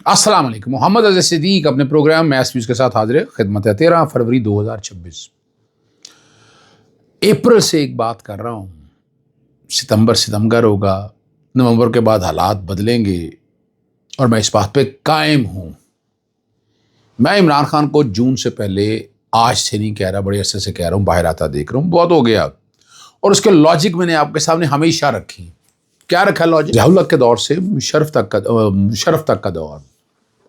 السلام علیکم. محمد عزیز صدیق اپنے پروگرام میس ویوز کے ساتھ حاضر ہے. خدمت ہے 13 فروری 2026. اپریل سے ایک بات کر رہا ہوں. ستمبر ہوگا، نومبر کے بعد حالات بدلیں گے اور میں اس بات پہ قائم ہوں. میں عمران خان کو جون سے پہلے آج سے نہیں کہہ رہا، بڑے عرصے سے کہہ رہا ہوں، باہر آتا دیکھ رہا ہوں، بہت ہو گیا. اور اس کے لاجک میں نے آپ کے سامنے ہمیشہ رکھی. کیا رکھا لاجک؟ ضیاء الحق کے دور سے مشرف تک کا دور،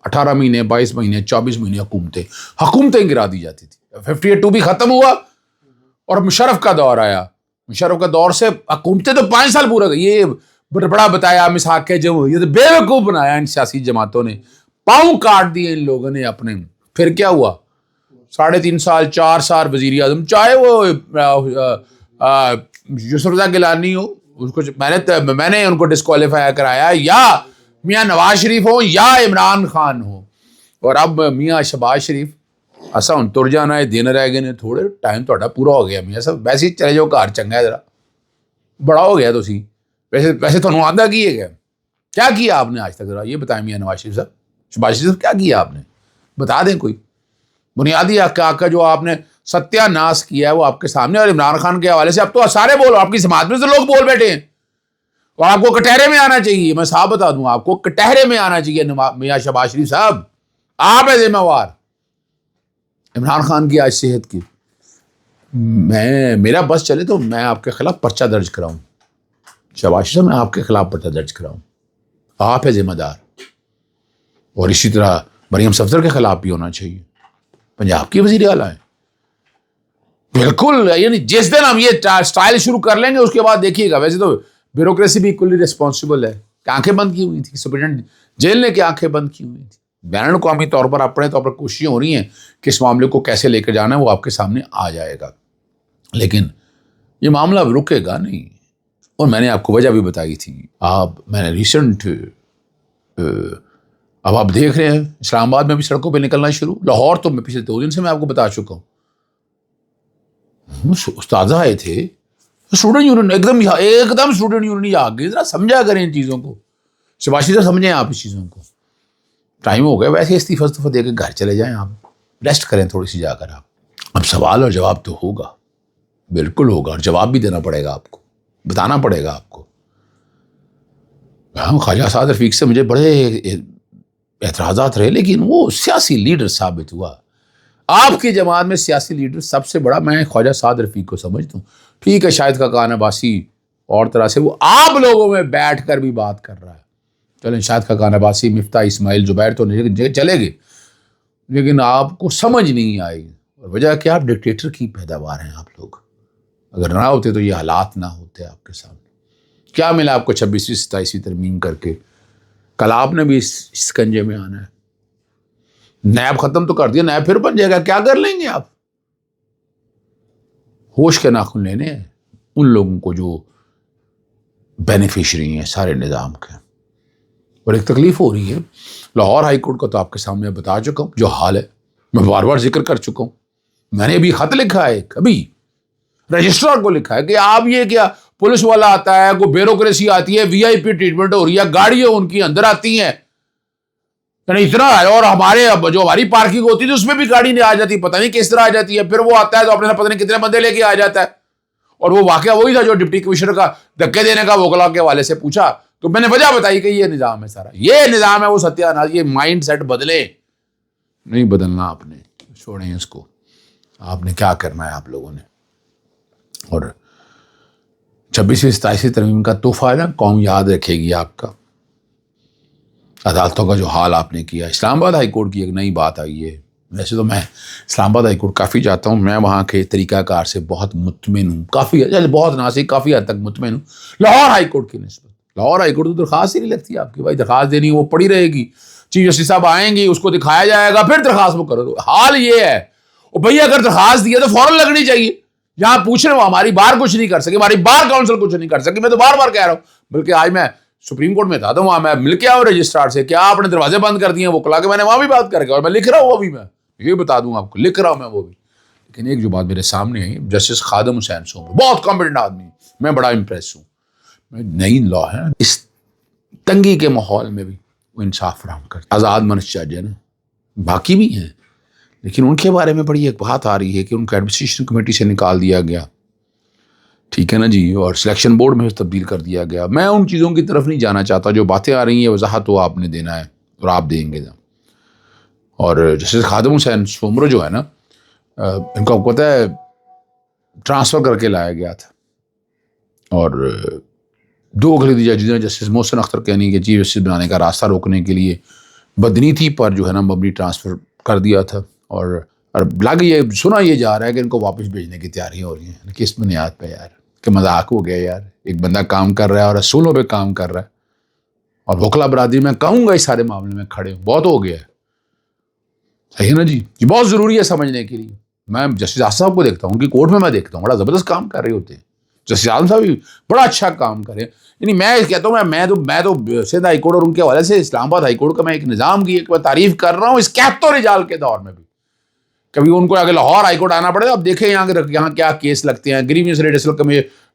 18 مہینے 22 مہینے 24 مہینے حکومتیں گرا دی جاتی تھی. 58 بھی ختم ہوا اور مشرف کا دور آیا. مشرف کا دور سے حکومتیں تو 5 سال پورا گئی. یہ بڑا بتایا مساق کے جو یہ تو بے وقوف بنایا ان سیاسی جماعتوں نے، پاؤں کاٹ دیے ان لوگوں نے اپنے. پھر کیا ہوا؟ 3.5 سال 4 سال وزیر اعظم، چاہے وہ یوسف رضا گیلانی ہو، اس کو میں نے ان کو ڈسکوالیفائی کرایا، یا میاں نواز شریف ہو یا عمران خان ہو. اور اب میاں شہباز شریف ایسا ہوں تر جانا ہے، دن رہ گئے نے تھوڑے، ٹائم تھوڑا پورا ہو گیا. میاں صاحب ویسے ہی چلے جاؤ گھر، چنگا ہے، ذرا بڑا ہو گیا تو سی. ویسے تھوڑا آدھا کیے گیا. کیا کیا آپ نے آج تک؟ ذرا یہ بتائیں میاں نواز شریف صاحب، شہباز شریف، کیا کیا آپ نے؟ بتا دیں کوئی بنیادی حق کا جو آپ نے ستیہ ناش کیا ہے وہ آپ کے سامنے. اور عمران خان کے حوالے سے اب تو سارے بولو، آپ کی سماعت میں سے لوگ بول بیٹھے ہیں. اور آپ کو کٹہرے میں آنا چاہیے. میں صاحب بتا دوں، آپ کو کٹہرے میں آنا چاہیے. میاں شہباز شریف صاحب، آپ ہے ذمہ وار عمران خان کی آج صحت کی. میرا بس چلے تو میں آپ کے خلاف پرچہ درج کراؤں. شہباز شریف صاحب، میں آپ کے خلاف پرچہ درج کراؤں. آپ ہے ذمہ دار. اور اسی طرح مریم صفدر کے خلاف بھی ہونا چاہیے. پنجاب کی وزیر اعلیٰ ہیں. بالکل، یعنی جس دن ہم یہ سٹائل شروع کر لیں گے اس کے بعد دیکھیے گا. ویسے تو بیوروکریسی بھی اکولی ریسپانسبل ہے کہ آنکھیں بند کی ہوئی تھی. سپرنٹینڈنٹ جیل نے کہ آنکھیں بند کی ہوئی تھی. بین الاقوامی طور پر اپنے طور پر کوششیں ہو رہی ہیں کہ اس معاملے کو کیسے لے کر جانا ہے، وہ آپ کے سامنے آ جائے گا. لیکن یہ معاملہ رکے گا نہیں. اور میں نے آپ کو وجہ بھی بتائی تھی. میں نے ریسنٹ اب آپ دیکھ رہے ہیں اسلام آباد میں بھی سڑکوں پہ نکلنا شروع. لاہور تو میں پچھلے 2 دن سے میں آپ کو بتا چکا ہوں. استاد آئے تھے، اسٹوڈنٹ یونین ایک دم اسٹوڈنٹ یونین آ گئی. ذرا سمجھا کریں ان چیزوں کو. شہباز شریف سمجھیں آپ اس چیزوں کو. ٹائم ہو گیا، ویسے استعفیٰ دے کے گھر چلے جائیں، آپ ریسٹ کریں تھوڑی سی جا کر. آپ اب سوال اور جواب تو ہوگا، بالکل ہوگا، اور جواب بھی دینا پڑے گا آپ کو، بتانا پڑے گا آپ کو. خواجہ اسعد رفیق سے مجھے بڑے اعتراضات رہے، لیکن وہ سیاسی لیڈر ثابت ہوا. آپ کی جماعت میں سیاسی لیڈر سب سے بڑا میں خواجہ اسعد رفیق کو سمجھتا ہوں. ٹھیک ہے، شاید خاقان عباسی اور طرح سے وہ آپ لوگوں میں بیٹھ کر بھی بات کر رہا ہے. چلیں، شاید خاقان عباسی، مفتاح اسماعیل، زبیر تو چلے گئے، لیکن آپ کو سمجھ نہیں آئی. اور وجہ کہ آپ ڈکٹیٹر کی پیداوار ہیں. آپ لوگ اگر نہ ہوتے تو یہ حالات نہ ہوتے آپ کے سامنے. کیا ملا آپ کو 26ویں 27ویں ترمیم کر کے؟ کل آپ نے بھی اس کنجے میں آنا ہے. نیب ختم تو کر دیا، نیب پھر بن جائے گا. کیا کر لیں گے آپ؟ ہوش کے ناخن لینے ہیں ان لوگوں کو جو بینیفیشری ہیں سارے نظام کے. اور ایک تکلیف ہو رہی ہے. لاہور ہائی کورٹ کا تو آپ کے سامنے بتا چکا ہوں جو حال ہے. میں بار بار ذکر کر چکا ہوں. میں نے بھی خط لکھا ہے، ابھی رجسٹرار کو لکھا ہے کہ آپ یہ کیا، پولیس والا آتا ہے، کوئی بیوروکریسی آتی ہے، وی آئی پی ٹریٹمنٹ ہو رہی ہے، گاڑیاں ان کی اندر آتی ہیں، یعنی اتنا ہے. اور جو ہماری پارکنگ ہوتی تھی اس میں بھی گاڑی نہیں آ جاتی، پتہ نہیں کس طرح آ جاتی ہے. پھر وہ آتا ہے تو اپنے پتہ نہیں کتنے بندے لے کے آ جاتا ہے. اور وہ واقعہ وہی تھا جو ڈپٹی کمشنر کا دھکے دینے کا وکلا کے حوالے سے پوچھا تو میں نے وجہ بتائی کہ یہ نظام ہے سارا، یہ نظام ہے. وہ ستیہ ناش، یہ مائنڈ سیٹ بدلے. نہیں بدلنا آپ نے، چھوڑیں اس کو. آپ نے کیا کرنا ہے آپ لوگوں نے. اور 26ویں 27ویں ترمیم کا تحفہ ہے نا، قوم یاد رکھے گی آپ کا. عدالتوں کا جو حال آپ نے کیا. اسلام آباد ہائی کورٹ کی ایک نئی بات آئی ہے. ویسے تو میں اسلام آباد ہائی کورٹ کافی جاتا ہوں، میں وہاں کے طریقہ کار سے بہت مطمئن ہوں، بہت ناسک کافی حد تک مطمئن ہوں. لاہور ہائی کورٹ کی نسبت لاہور ہائی کورٹ تو درخواست ہی نہیں لگتی آپ کی. بھائی درخواست دینی وہ پڑی رہے گی، چیف جسٹس صاحب آئیں گی، اس کو دکھایا جائے گا، پھر درخواست وہ کرو. حال یہ ہے. اور بھئی اگر درخواست دی ہے تو فوراً لگنی چاہیے. جہاں پوچھ رہے ہو ہماری بار کچھ نہیں کر سکی، ہماری بار کاؤنسل کچھ نہیں کر سکی. میں تو بار بار کہہ رہا ہوں، بلکہ آج میں سپریم کورٹ میں تھا تو وہاں میں مل کے آؤں رجسٹرار سے، کیا آپ نے دروازے بند کر دیے ہیں وکلا کے. میں نے وہاں بھی بات کر کے، اور میں لکھ رہا ہوں، وہ بھی میں یہ بتا دوں آپ کو، لکھ رہا ہوں میں وہ بھی. لیکن ایک جو بات میرے سامنے ہے، جسٹس خادم حسین سومر بہت کمپیٹنٹ آدمی، میں بڑا امپریس ہوں. نئی لا ہے، اس تنگی کے ماحول میں بھی وہ انصاف فراہم کرتے. آزاد منش جج ہے نا, باقی بھی ہیں, لیکن ان کے بارے میں بڑی ایک بات آ رہی ہے کہ ان کو ایڈمنسٹریشن کمیٹی سے نکال دیا گیا, ٹھیک ہے نا جی, اور سلیکشن بورڈ میں تبدیل کر دیا گیا. میں ان چیزوں کی طرف نہیں جانا چاہتا, جو باتیں آ رہی ہیں وضاحت وہ آپ نے دینا ہے اور آپ دیں گے. اور جسٹس خادم حسین سومرو جو ہے نا, ان کو پتہ ہے ٹرانسفر کر کے لایا گیا تھا, اور 2 اقلیتی ججز نے جسٹس محسن اختر کینی کے چیف جسٹس بنانے کا راستہ روکنے کے لیے بدنیتی پر جو ہے نا مبنی ٹرانسفر کر دیا تھا. اور لگ یہ سنا یہ جا رہا ہے کہ ان کو واپس بھیجنے کی تیاریاں ہو رہی ہیں. کس بنیاد پہ یار, کہ مذاق ہو گیا یار, ایک بندہ کام کر رہا ہے اور اصولوں پہ کام کر رہا ہے, اور وکلا برادری میں کہوں گا اس سارے معاملے میں کھڑے ہوں, بہت ہو گیا ہے. صحیح ہے نا جی, یہ بہت ضروری ہے سمجھنے کے لیے. میں جسٹس آصف صاحب کو دیکھتا ہوں, ان کی کورٹ میں دیکھتا ہوں بڑا زبردست کام کر رہے ہوتے ہیں. جسٹس عالم صاحب بھی بڑا اچھا کام کرے. یعنی میں کہتا ہوں میں تو سندھ ہائی کورٹ اور ان کے حوالے سے اسلام آباد ہائی کورٹ کا میں ایک نظام کی ایک تعریف کر رہا ہوں, اس کیپٹو رجال کے دور میں بھی. کبھی ان کو اگر لاہور ہائی کورٹ آنا پڑے, اب دیکھیں یہاں کیا کیس لگتے ہیں, گریوینس ریڈیشنل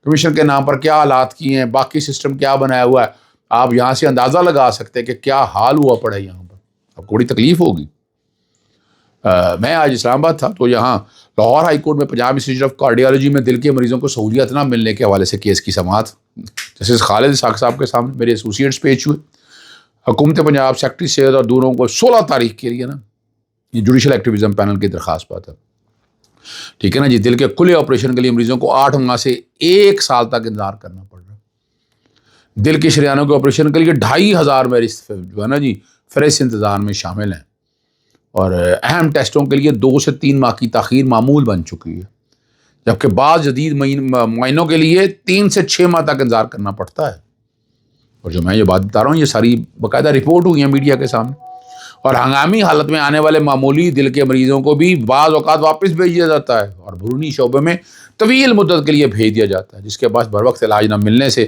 کمیشن کے نام پر کیا حالات کیے ہیں, باقی سسٹم کیا بنایا ہوا ہے. آپ یہاں سے اندازہ لگا سکتے ہیں کہ کیا حال ہوا پڑا ہے یہاں پر. اب بڑی تکلیف ہوگی. میں آج اسلام آباد تھا تو یہاں لاہور ہائی کورٹ میں پنجاب انسٹیٹیوٹ آف کارڈیالوجی میں دل کے مریضوں کو سہولیت نہ ملنے کے حوالے سے کیس کی سماعت جسٹس خالد اسحاق صاحب کے سامنے میرے ایسوسیٹس پیش ہوئے. حکومت پنجاب, سیکرٹری صحت اور دونوں کو 16 تاریخ کے لیے نا یہ جوڈیشل ایکٹیویزم پینل کی درخواست پاتا, ٹھیک ہے نا جی. دل کے کھلے آپریشن کے لیے مریضوں کو 8 ماہ سے 1 سال تک انتظار کرنا پڑ رہا ہے. دل کے شریانوں کے آپریشن کے لیے 2500 مریض جو ہے نا جی فہرست انتظار میں شامل ہیں, اور اہم ٹیسٹوں کے لیے 2 سے 3 ماہ کی تاخیر معمول بن چکی ہے, جبکہ بعض جدید معائنوں کے لیے 3 سے 6 ماہ تک انتظار کرنا پڑتا ہے. اور جو میں یہ بات بتا رہا ہوں یہ ساری باقاعدہ رپورٹ ہوئی ہیں میڈیا کے سامنے. اور ہنگامی حالت میں آنے والے معمولی دل کے مریضوں کو بھی بعض اوقات واپس بھیج دیا جاتا ہے, اور بیرونی شعبے میں طویل مدت کے لیے بھیج دیا جاتا ہے, جس کے بعد بر وقت علاج نہ ملنے سے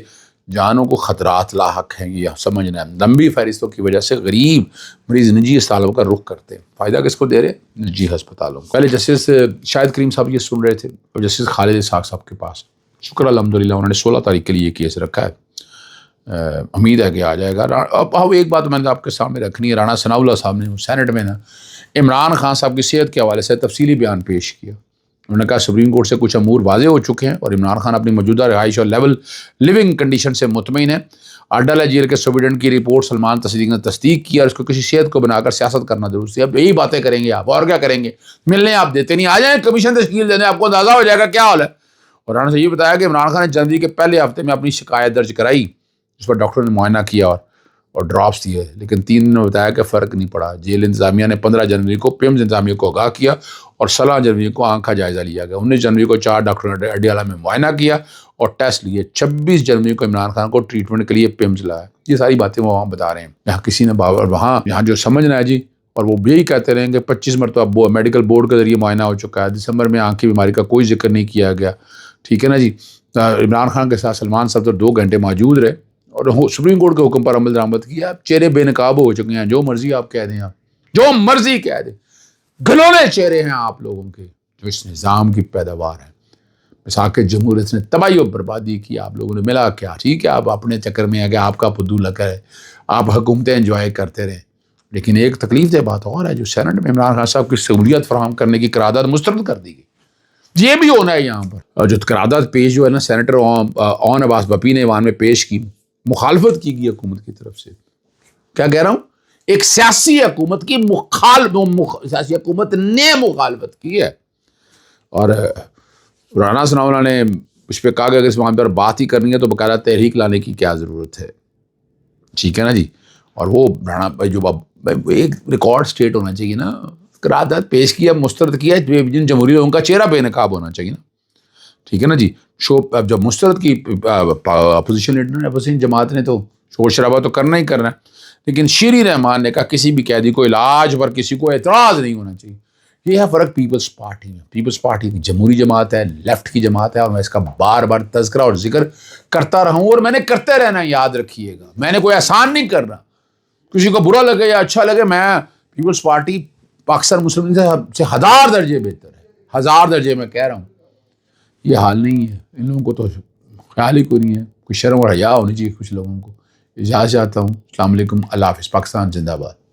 جانوں کو خطرات لاحق ہیں. یہ سمجھنا ہے, لمبی فہرستوں کی وجہ سے غریب مریض نجی اسپتالوں کا رخ کرتے ہیں. فائدہ کس کو دے رہے ہیں؟ نجی ہسپتالوں کو. پہلے جسٹس شاہد کریم صاحب یہ سن رہے تھے, اور جسٹس خالد اسحاق صاحب کے پاس شکر الحمدللہ انہوں نے 16 تاریخ کے لیے یہ کیس رکھا ہے. امید ہے کہ آ جائے گا. اب ایک بات میں نے آپ کے سامنے رکھنی ہے, رانا ثناء اللہ صاحب نے سینٹ میں نا عمران خان صاحب کی صحت کے حوالے سے تفصیلی بیان پیش کیا. انہوں نے کہا سپریم کورٹ سے کچھ امور واضح ہو چکے ہیں اور عمران خان اپنی موجودہ رہائش اور لیونگ کنڈیشن سے مطمئن ہے. اڈالہ جیل کے سپرنٹینڈنٹ کی رپورٹ سلمان تصدیق نے تصدیق کیا, اور اس کو کسی صحت کو بنا کر سیاست کرنا درست ہے. اب یہی باتیں کریں گے آپ, اور کیا کریں گے؟ ملنے آپ دیتے نہیں, آ جائیں کمیشن تشکیل دینے, آپ کو اندازہ ہو جائے گا کیا حال ہے. اور انہوں نے یہ بتایا کہ عمران خان نے جنوری کے پہلے ہفتے میں اپنی شکایت درج کرائی, اس پر ڈاکٹر نے معائنہ کیا اور ڈراپس دیے, لیکن 3 دنوں میں بتایا کہ فرق نہیں پڑا. جیل انتظامیہ نے 15 جنوری کو پیمز انتظامیہ کو آگاہ کیا اور 16 جنوری کو آنکھ کا جائزہ لیا گیا. 19 جنوری کو 4 ڈاکٹروں نے اڈیالہ میں معائنہ کیا اور ٹیسٹ لیے. 26 جنوری کو عمران خان کو ٹریٹمنٹ کے لیے پیمز لایا. یہ ساری باتیں وہ وہاں بتا رہے ہیں. یہاں کسی نے وہاں یہاں جو سمجھنا ہے جی, اور وہ یہی کہتے رہیں کہ 25 مرتبہ میڈیکل بورڈ کے ذریعے معائنہ ہو چکا ہے. دسمبر میں آنکھ کی بیماری کا کوئی ذکر نہیں کیا گیا, ٹھیک ہے نا جی. عمران خان کے ساتھ سلمان صاحب تو 2 گھنٹے موجود رہے اور سپریم کورٹ کے حکم پر عمل درآمد کیا. اب چہرے بے نقاب ہو چکے ہیں, جو مرضی آپ کہہ دیں, آپ جو مرضی کہہ دیں, گھلونے چہرے ہیں آپ لوگوں کے جو اس نظام کی پیداوار ہے. مساق جمہوریت نے تباہی و بربادی کی, آپ لوگوں نے ملا کیا؟ ٹھیک ہے آپ اپنے چکر میں ہے کہ آپ کا پدو لگا ہے, آپ حکومتیں انجوائے کرتے رہیں, لیکن ایک تکلیف دہ بات اور ہے جو سینٹ میں عمران خان صاحب کی سہولیت فراہم کرنے کی قرارداد مسترد کر دی گئی. یہ بھی ہونا ہے یہاں پر. اور جو قرارداد پیش جو ہے نا سینیٹر اون عباس بپی نے ایوان میں پیش کی, مخالفت کی گئی حکومت کی طرف سے. کیا کہہ رہا ہوں؟ ایک سیاسی حکومت کی سیاسی حکومت نے مخالفت کی ہے. اور رانا ثناء اللہ نے اس پہ کہا کہ اگر اس معاملے پر بات ہی کرنی ہے تو باقاعدہ تحریک لانے کی کیا ضرورت ہے, ٹھیک ہے نا جی. اور وہ رانا بھائی جو ایک ریکارڈ اسٹیٹ ہونا چاہیے نا, قرارداد پیش کیا, مسترد کیا, جن جمہوری ان کا چہرہ بے نقاب ہونا چاہیے نا, ٹھیک ہے نا جی. جب مسترد کی اپوزیشن لیڈر نے, اپوزیشن جماعت نے تو شور شرابہ تو کرنا ہی کرنا ہے, لیکن شیری رحمان نے کہا کسی بھی قیدی کو علاج پر کسی کو اعتراض نہیں ہونا چاہیے. یہ ہے فرق پیپلز پارٹی میں. پیپلز پارٹی کی جمہوری جماعت ہے, لیفٹ کی جماعت ہے, اور میں اس کا بار بار تذکرہ اور ذکر کرتا رہا ہوں, اور میں نے کرتے رہنا, یاد رکھیے گا. میں نے کوئی احسان نہیں کر رہا, کسی کو برا لگے یا اچھا لگے. میں پیپلز پارٹی پاکستان مسلم سے 1000 درجے بہتر ہے, 1000 درجے میں کہہ رہا ہوں. یہ حال نہیں ہے ان لوگوں کو, تو خیال ہی کوئی نہیں ہے. کوئی شرم اور حیا ہونی چاہیے کچھ لوگوں کو اجازت چاہتا ہوں. السلام علیکم. اللہ حافظ. پاکستان زندہ باد.